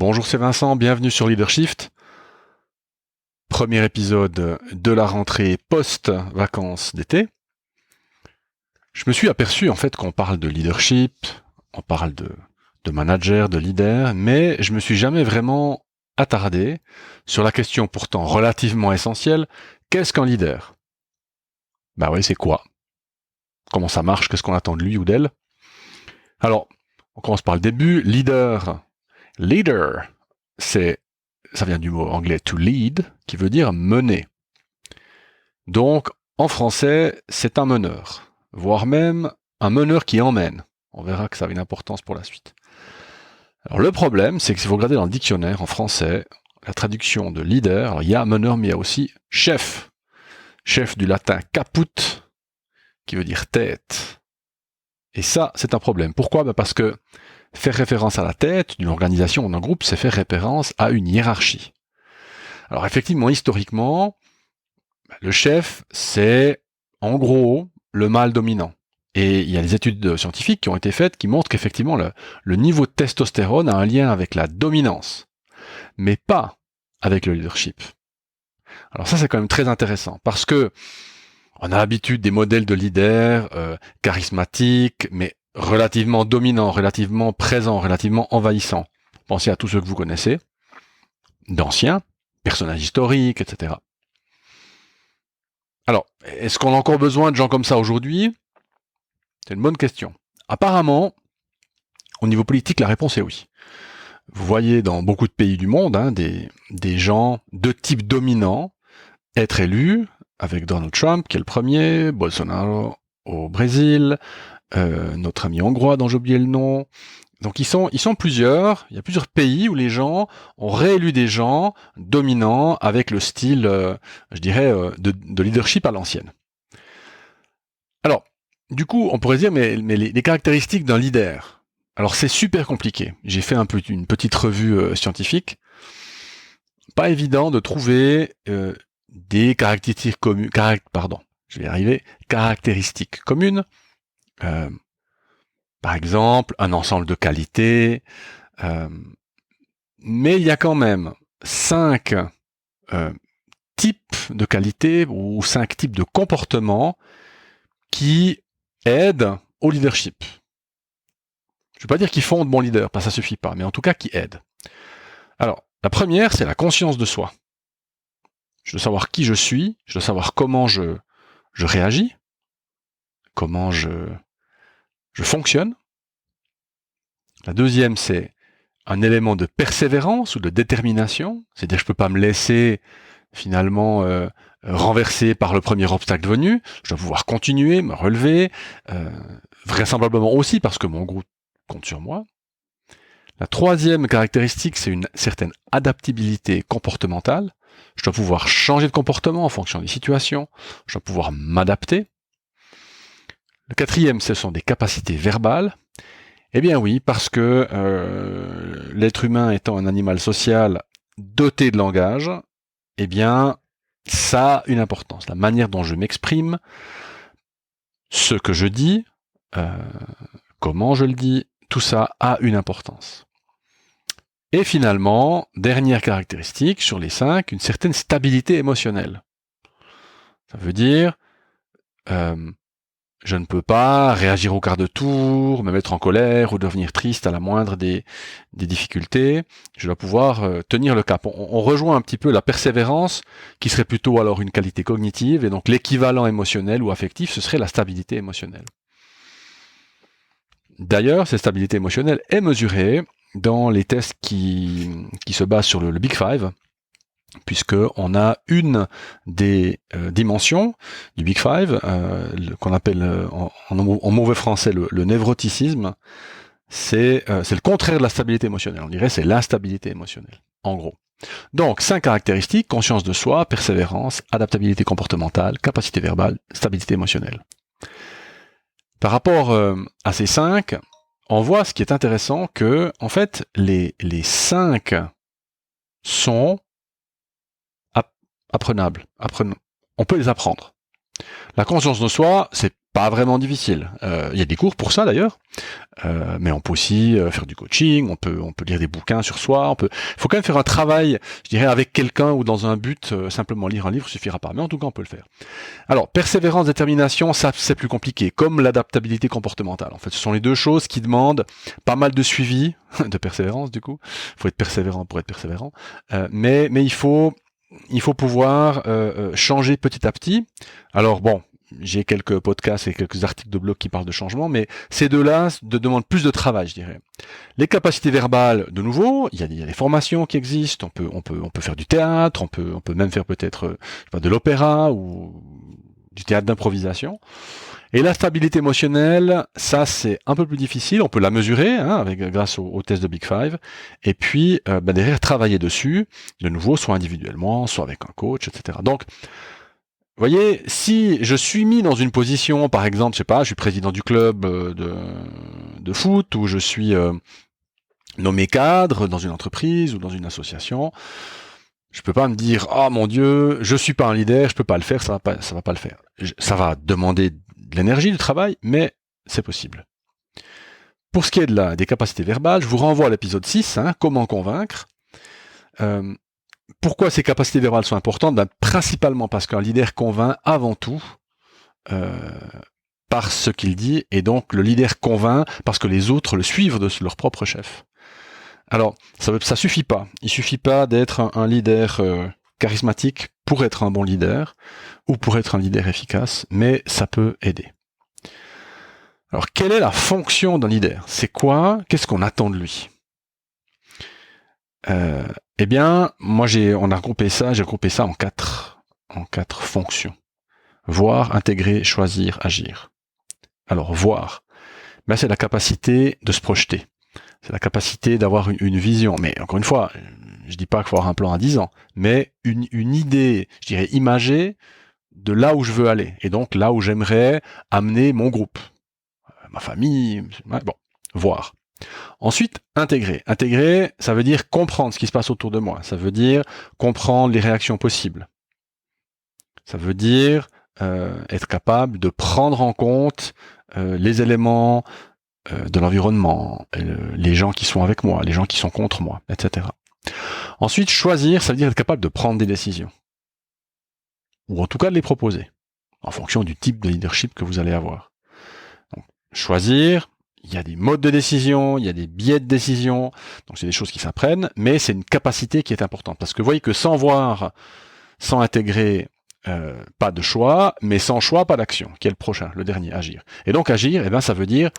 Bonjour, c'est Vincent, bienvenue sur Leadershift. Premier épisode de la rentrée post-vacances d'été. Je me suis aperçu en fait qu'on parle de leadership, on parle de manager, de leader, mais je me suis jamais vraiment attardé sur la question pourtant relativement essentielle, qu'est-ce qu'un leader? Bah oui, c'est quoi? Comment ça marche? Qu'est-ce qu'on attend de lui ou d'elle? Alors, on commence par le début. Leader, ça vient du mot anglais to lead, qui veut dire mener. Donc, en français, c'est un meneur, voire même un meneur qui emmène. On verra que ça a une importance pour la suite. Alors, le problème, c'est que si vous regardez dans le dictionnaire en français, la traduction de leader, alors il y a meneur, mais il y a aussi chef. Chef du latin caput, qui veut dire tête. Et ça, c'est un problème. Pourquoi? Parce que faire référence à la tête d'une organisation ou d'un groupe, c'est faire référence à une hiérarchie. Alors effectivement, historiquement, le chef, c'est en gros le mâle dominant. Et il y a des études scientifiques qui ont été faites qui montrent qu'effectivement le niveau de testostérone a un lien avec la dominance, mais pas avec le leadership. Alors ça, c'est quand même très intéressant parce que on a l'habitude des modèles de leaders charismatiques, mais relativement dominants, relativement présents, relativement envahissants. Pensez à tous ceux que vous connaissez, d'anciens, personnages historiques, etc. Alors, est-ce qu'on a encore besoin de gens comme ça aujourd'hui? C'est une bonne question. Apparemment, au niveau politique, la réponse est oui. Vous voyez dans beaucoup de pays du monde des gens de type dominant être élus, avec Donald Trump qui est le premier, Bolsonaro au Brésil, notre ami hongrois dont j'ai oublié le nom. Donc ils sont plusieurs, il y a plusieurs pays où les gens ont réélu des gens dominants avec le style, je dirais, de leadership à l'ancienne. Alors, du coup, on pourrait dire, mais les caractéristiques d'un leader, alors c'est super compliqué. J'ai fait une petite revue scientifique. Pas évident de trouver des caractéristiques communes, caractéristiques communes. Par exemple, un ensemble de qualités. Mais il y a quand même 5 types de qualités ou 5 types de comportements qui aident au leadership. Je ne veux pas dire qu'ils font de bons leaders, parce que ça suffit pas, mais en tout cas qui aident. Alors, la première, c'est la conscience de soi. Je dois savoir qui je suis, je dois savoir comment je réagis, comment je fonctionne. La deuxième, c'est un élément de persévérance ou de détermination, c'est-à-dire que je ne peux pas me laisser finalement renversé par le premier obstacle venu, je dois pouvoir continuer, me relever, vraisemblablement aussi parce que mon groupe compte sur moi. La troisième caractéristique, c'est une certaine adaptabilité comportementale. Je dois pouvoir changer de comportement en fonction des situations, je dois pouvoir m'adapter. Le quatrième, ce sont des capacités verbales. Eh bien oui, parce que l'être humain étant un animal social doté de langage, eh bien, ça a une importance. La manière dont je m'exprime, ce que je dis, comment je le dis, tout ça a une importance. Et finalement, dernière caractéristique sur les 5, une certaine stabilité émotionnelle. Ça veut dire, je ne peux pas réagir au quart de tour, me mettre en colère ou devenir triste à la moindre des difficultés. Je dois pouvoir tenir le cap. On rejoint un petit peu la persévérance, qui serait plutôt alors une qualité cognitive, et donc l'équivalent émotionnel ou affectif, ce serait la stabilité émotionnelle. D'ailleurs, cette stabilité émotionnelle est mesurée dans les tests qui se basent sur le Big Five, puisqu'on a une des dimensions du Big Five, qu'on appelle en mauvais français le névroticisme, c'est le contraire de la stabilité émotionnelle. On dirait c'est l'instabilité émotionnelle, en gros. Donc, 5 caractéristiques: conscience de soi, persévérance, adaptabilité comportementale, capacité verbale, stabilité émotionnelle. Par rapport à ces 5, on voit ce qui est intéressant, que en fait, les 5 sont apprenables. On peut les apprendre. La conscience de soi, c'est pas vraiment difficile. Il y a des cours pour ça d'ailleurs, mais on peut aussi faire du coaching, on peut lire des bouquins sur soi, il faut quand même faire un travail, je dirais, avec quelqu'un ou dans un but. Simplement lire un livre suffira pas, mais en tout cas on peut le faire. Alors persévérance, détermination, ça c'est plus compliqué, comme l'adaptabilité comportementale. En fait, ce sont les deux choses qui demandent pas mal de suivi, de persévérance du coup. Il faut être persévérant pour être persévérant, mais il faut pouvoir changer petit à petit. Alors bon, j'ai quelques podcasts et quelques articles de blog qui parlent de changement, mais ces deux-là demandent plus de travail, je dirais. Les capacités verbales, de nouveau, il y a des formations qui existent. On peut faire du théâtre, on peut même faire peut-être de l'opéra ou du théâtre d'improvisation. Et la stabilité émotionnelle, ça c'est un peu plus difficile. On peut la mesurer grâce au test de Big Five. Et puis derrière travailler dessus, de nouveau, soit individuellement, soit avec un coach, etc. Donc vous voyez, si je suis mis dans une position, par exemple, je sais pas, je suis président du club de foot, ou je suis nommé cadre dans une entreprise ou dans une association, je peux pas me dire, oh mon Dieu, je suis pas un leader, je peux pas le faire, ça va pas le faire. Ça va demander de l'énergie, du travail, mais c'est possible. Pour ce qui est des capacités verbales, je vous renvoie à l'épisode 6, comment convaincre. Pourquoi ces capacités verbales sont importantes? Principalement parce qu'un leader convainc avant tout par ce qu'il dit, et donc le leader convainc parce que les autres le suivent de leur propre chef. Alors, ça suffit pas. Il suffit pas d'être un leader charismatique pour être un bon leader, ou pour être un leader efficace, mais ça peut aider. Alors, quelle est la fonction d'un leader? C'est quoi? Qu'est-ce qu'on attend de lui? Eh bien, moi j'ai regroupé ça en quatre fonctions. Voir, intégrer, choisir, agir. Alors, voir, c'est la capacité de se projeter. C'est la capacité d'avoir une vision. Mais encore une fois, je dis pas qu'il faut avoir un plan à 10 ans, mais une idée, je dirais, imagée de là où je veux aller. Et donc là où j'aimerais amener mon groupe, ma famille, voir. Ensuite, intégrer. Intégrer, ça veut dire comprendre ce qui se passe autour de moi. Ça veut dire comprendre les réactions possibles. Ça veut dire être capable de prendre en compte les éléments de l'environnement, les gens qui sont avec moi, les gens qui sont contre moi, etc. Ensuite, choisir, ça veut dire être capable de prendre des décisions. Ou en tout cas de les proposer, en fonction du type de leadership que vous allez avoir. Donc, choisir, il y a des modes de décision, il y a des biais de décision, donc c'est des choses qui s'apprennent, mais c'est une capacité qui est importante. Parce que vous voyez que sans voir, sans intégrer, pas de choix, mais sans choix, pas d'action, qui est le prochain, le dernier, agir. Et donc agir, ça veut dire,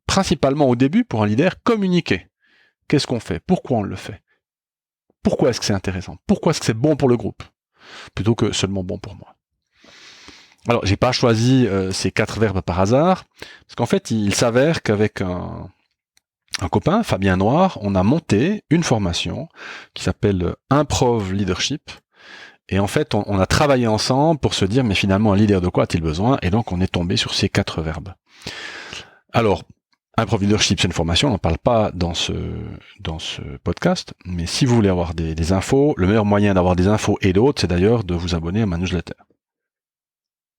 principalement au début, pour un leader, communiquer. Qu'est-ce qu'on fait? Pourquoi on le fait? Pourquoi est-ce que c'est intéressant? Pourquoi est-ce que c'est bon pour le groupe? Plutôt que seulement bon pour moi. Alors, j'ai pas choisi ces 4 verbes par hasard, parce qu'en fait, il s'avère qu'avec un copain, Fabien Noir, on a monté une formation qui s'appelle Improv Leadership. Et en fait, on a travaillé ensemble pour se dire, mais finalement, un leader de quoi a-t-il besoin? Et donc, on est tombé sur ces 4 verbes. Alors, Improv Leadership, c'est une formation, on n'en parle pas dans ce podcast, mais si vous voulez avoir des infos, le meilleur moyen d'avoir des infos et d'autres, c'est d'ailleurs de vous abonner à ma newsletter.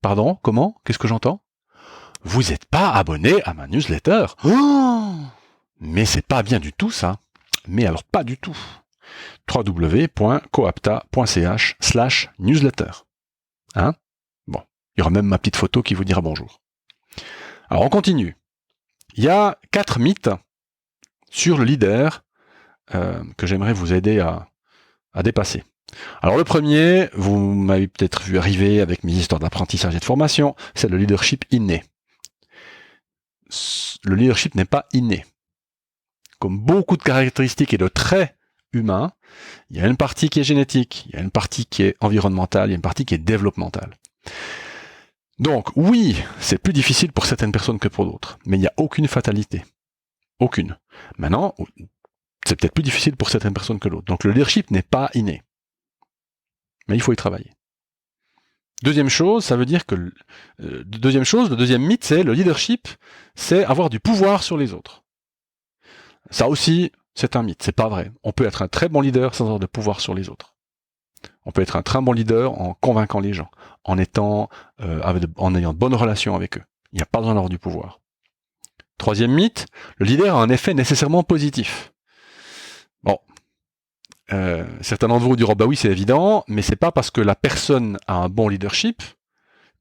Pardon? Comment? Qu'est-ce que j'entends? Vous n'êtes pas abonné à ma newsletter? Oh, mais c'est pas bien du tout ça. Mais alors pas du tout. www.coapta.ch/newsletter. Bon, il y aura même ma petite photo qui vous dira bonjour. Alors on continue. Il y a 4 mythes sur le leader que j'aimerais vous aider à dépasser. Alors le premier, vous m'avez peut-être vu arriver avec mes histoires d'apprentissage et de formation, c'est le leadership inné. Le leadership n'est pas inné. Comme beaucoup de caractéristiques et de traits humains, il y a une partie qui est génétique, il y a une partie qui est environnementale, il y a une partie qui est développementale. Donc oui, c'est plus difficile pour certaines personnes que pour d'autres, mais il n'y a aucune fatalité. Aucune. Maintenant, c'est peut-être plus difficile pour certaines personnes que d'autres. Donc le leadership n'est pas inné. Mais il faut y travailler. Deuxième chose, ça veut dire que le deuxième mythe, c'est le leadership, c'est avoir du pouvoir sur les autres. Ça aussi, c'est un mythe, c'est pas vrai. On peut être un très bon leader sans avoir de pouvoir sur les autres. On peut être un très bon leader en convainquant les gens, en ayant de bonnes relations avec eux. Il n'y a pas besoin d'avoir du pouvoir. Troisième mythe, le leader a un effet nécessairement positif. Bon, certains d'entre vous diront, bah oui, c'est évident, mais c'est pas parce que la personne a un bon leadership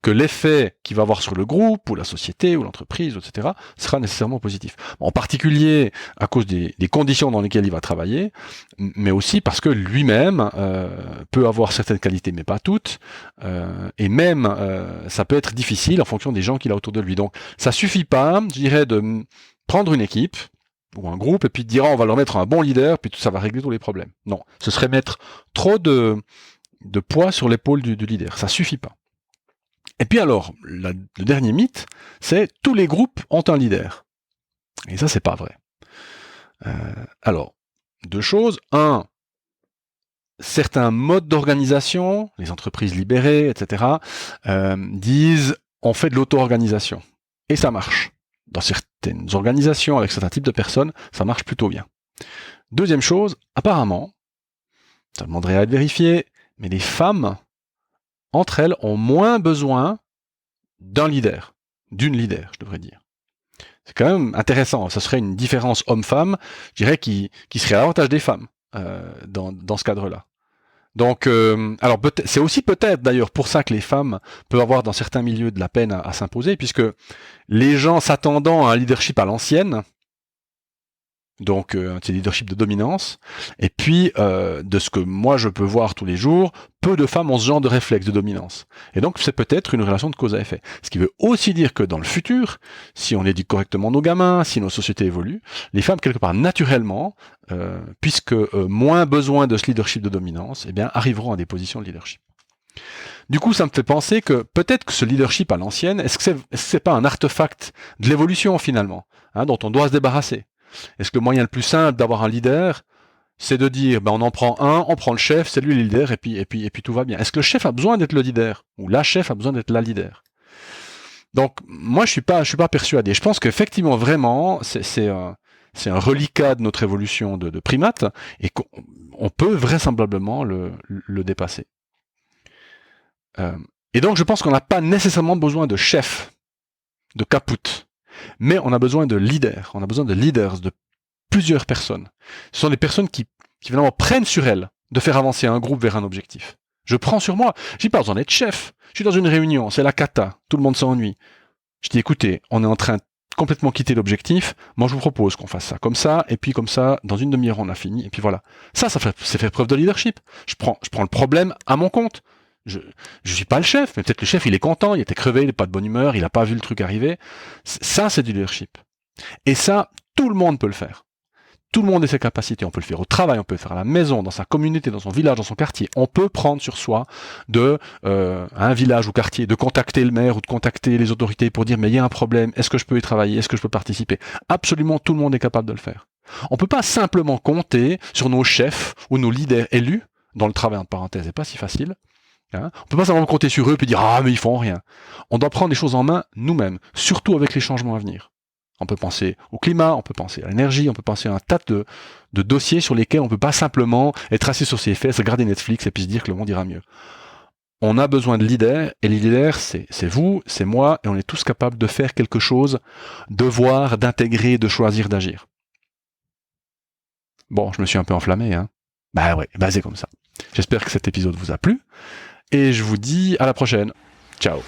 que l'effet qu'il va avoir sur le groupe, ou la société, ou l'entreprise, etc., sera nécessairement positif. En particulier à cause des conditions dans lesquelles il va travailler, mais aussi parce que lui-même peut avoir certaines qualités, mais pas toutes, et même ça peut être difficile en fonction des gens qu'il a autour de lui. Donc ça suffit pas, je dirais, de prendre une équipe, ou un groupe, et puis de dire, on va leur mettre un bon leader, puis tout ça va régler tous les problèmes. Non, ce serait mettre trop de poids sur l'épaule du leader, ça suffit pas. Et puis alors, le dernier mythe, c'est tous les groupes ont un leader. Et ça, c'est pas vrai. Alors, deux choses. Un, certains modes d'organisation, les entreprises libérées, etc., disent on fait de l'auto-organisation. Et ça marche. Dans certaines organisations, avec certains types de personnes, ça marche plutôt bien. Deuxième chose, apparemment, ça demanderait à être vérifié, mais les femmes, entre elles, ont moins besoin d'un leader, d'une leader, je devrais dire. C'est quand même intéressant. Ça serait une différence homme-femme, je dirais, qui serait à l'avantage des femmes dans ce cadre-là. Donc, alors c'est aussi peut-être d'ailleurs pour ça que les femmes peuvent avoir dans certains milieux de la peine à s'imposer, puisque les gens s'attendant à un leadership à l'ancienne, donc un leadership de dominance, et puis de ce que moi je peux voir tous les jours, peu de femmes ont ce genre de réflexe de dominance. Et donc c'est peut-être une relation de cause à effet. Ce qui veut aussi dire que dans le futur, si on éduque correctement nos gamins, si nos sociétés évoluent, les femmes quelque part naturellement, puisque moins besoin de ce leadership de dominance, eh bien arriveront à des positions de leadership. Du coup, ça me fait penser que peut-être que ce leadership à l'ancienne, est-ce que c'est pas un artefact de l'évolution finalement, dont on doit se débarrasser? Est-ce que le moyen le plus simple d'avoir un leader, c'est de dire, on en prend un, on prend le chef, c'est lui le leader, et puis tout va bien. Est-ce que le chef a besoin d'être le leader, ou la chef a besoin d'être la leader? Donc, moi, je suis pas persuadé. Je pense qu'effectivement, vraiment, c'est un reliquat de notre évolution de primate, et qu'on peut vraisemblablement le dépasser. Et donc, je pense qu'on n'a pas nécessairement besoin de chef, de caput. Mais on a besoin de leaders, on a besoin de leaders, de plusieurs personnes. Ce sont des personnes qui finalement prennent sur elles de faire avancer un groupe vers un objectif. Je prends sur moi, j'ai pas besoin d'être chef. Je suis dans une réunion, c'est la cata, tout le monde s'ennuie. Je dis écoutez, on est en train de complètement quitter l'objectif, moi je vous propose qu'on fasse ça comme ça, et puis comme ça, dans une demi-heure on a fini, et puis voilà. Ça c'est faire preuve de leadership. Je prends le problème à mon compte. Je suis pas le chef, mais peut-être le chef il est content, il était crevé, il est pas de bonne humeur, il a pas vu le truc arriver. Ça c'est du leadership. Et ça, tout le monde peut le faire. Tout le monde a ses capacités. On peut le faire au travail, on peut le faire à la maison, dans sa communauté, dans son village, dans son quartier. On peut prendre sur soi un village ou quartier, de contacter le maire ou de contacter les autorités pour dire mais il y a un problème, est-ce que je peux y travailler, est-ce que je peux participer? Absolument tout le monde est capable de le faire. On peut pas simplement compter sur nos chefs ou nos leaders élus, dont le travail entre parenthèses n'est pas si facile. On peut pas simplement compter sur eux et dire ah mais ils font rien. On doit prendre les choses en main nous-mêmes, surtout avec les changements à venir. On peut penser au climat, on peut penser à l'énergie, on peut penser à un tas de dossiers sur lesquels on peut pas simplement être assis sur ses fesses, regarder Netflix et puis se dire que le monde ira mieux. On a besoin de leaders, et les leaders, c'est vous, c'est moi, et on est tous capables de faire quelque chose, de voir, d'intégrer, de choisir, d'agir. Bon, je me suis un peu enflammé, hein. Bah ouais, c'est comme ça. J'espère que cet épisode vous a plu, et je vous dis à la prochaine. Ciao.